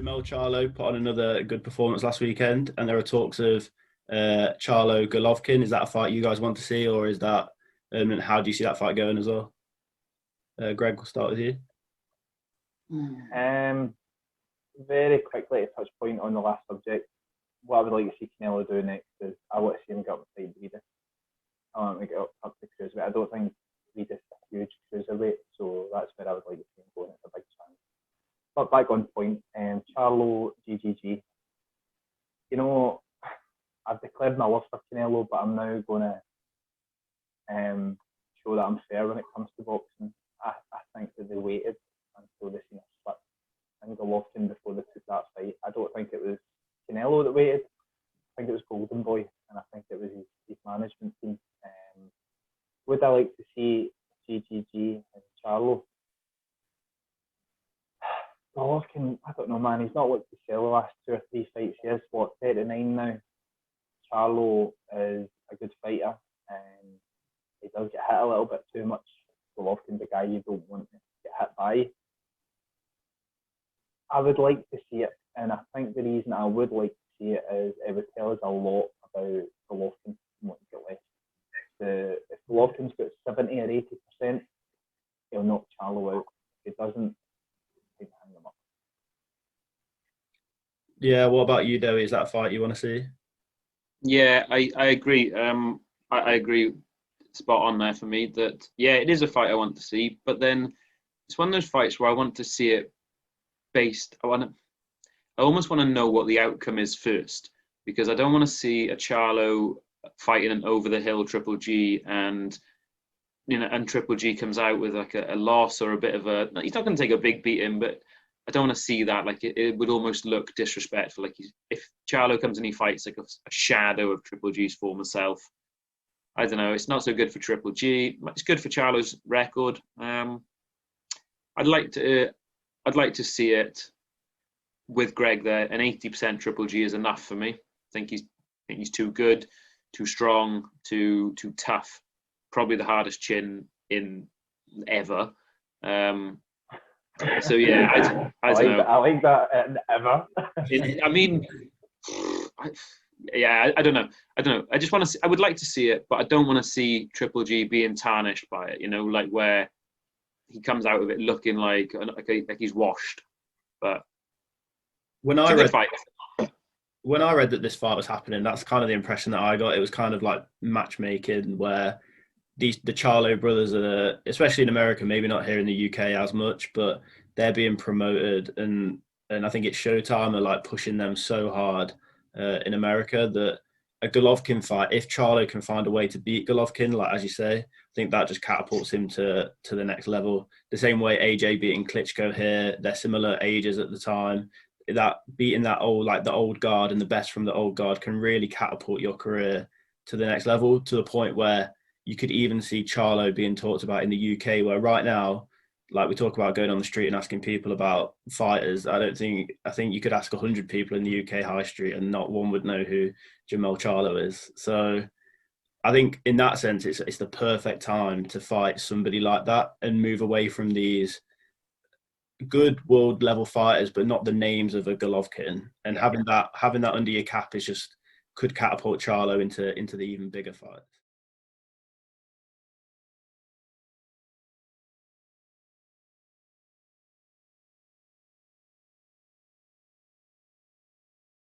Jermall Charlo put on another good performance last weekend, and there are talks of Charlo Golovkin. Is that a fight you guys want to see, or is that? And how do you see that fight going as well? Greg, we'll start with you. Very quickly to touch point on the last subject. What I would like to see Canelo do next is I want to see him get up to Regis. I want him to get up to cruiserweight. I don't think Regis is a huge cruiserweight, so that's where I would like to see him going. It's a big chance. But back on point, Charlo, GGG. You know, I've declared my love for Canelo, but I'm now going to show that I'm fair when it comes to boxing. I think that they waited until they seen a slip. I think Golovkin before they took that fight. I don't think it was Canelo that waited. I think it was Golden Boy, and I think it was his management team. Would I like to see GGG and Charlo? Golovkin, I don't know, man. He's not looked to sell the last 2 or 3 fights. He is, 39 now. Charlo is a good fighter, and he does get hit a little bit too much. Golovkin's a guy you don't want to get hit by. I would like to see it, and I think the reason I would like to see it is it would tell us a lot about Golovkin and what he's got left. If Golovkin's got 70 or 80%, he'll knock Charlo out. If he doesn't, he'll hang him up. Yeah, what about you, Doey? Is that a fight you want to see? Yeah, I agree. I agree, spot on there for me. That yeah, it is a fight I want to see, but then it's one of those fights where I want to see it based. I almost want to know what the outcome is first, because I don't want to see a Charlo fighting an over the hill Triple G and Triple G comes out with like a loss or a bit of a. He's not going to take a big beating, but I don't want to see that. Like it would almost look disrespectful. Like if Charlo comes and he fights like a shadow of Triple G's former self. I don't know. It's not so good for Triple G. It's good for Charlo's record. I'd like to see it with Greg there. An 80% Triple G is enough for me. I think he's too good, too strong, too tough. Probably the hardest chin in ever. So yeah, I don't know. I like that ever. I mean, I don't know. I just want to. I would like to see it, but I don't want to see Triple G being tarnished by it. Like where he comes out of it looking like he's washed. But when I read that this fight was happening, that's kind of the impression that I got. It was kind of like matchmaking where the Charlo brothers are, especially in America, maybe not here in the UK as much, but they're being promoted, and I think it's Showtime are like pushing them so hard in America that a Golovkin fight, if Charlo can find a way to beat Golovkin, like as you say, I think that just catapults him to the next level. The same way AJ beating Klitschko here, they're similar ages at the time. That beating that the old guard and the best from the old guard can really catapult your career to the next level, to the point where you could even see Charlo being talked about in the UK, where right now, like we talk about going on the street and asking people about fighters. I think you could ask 100 people in the UK high street and not one would know who Jermall Charlo is. So I think in that sense, it's the perfect time to fight somebody like that and move away from these good world level fighters, but not the names of a Golovkin. And having that under your cap is just could catapult Charlo into the even bigger fights.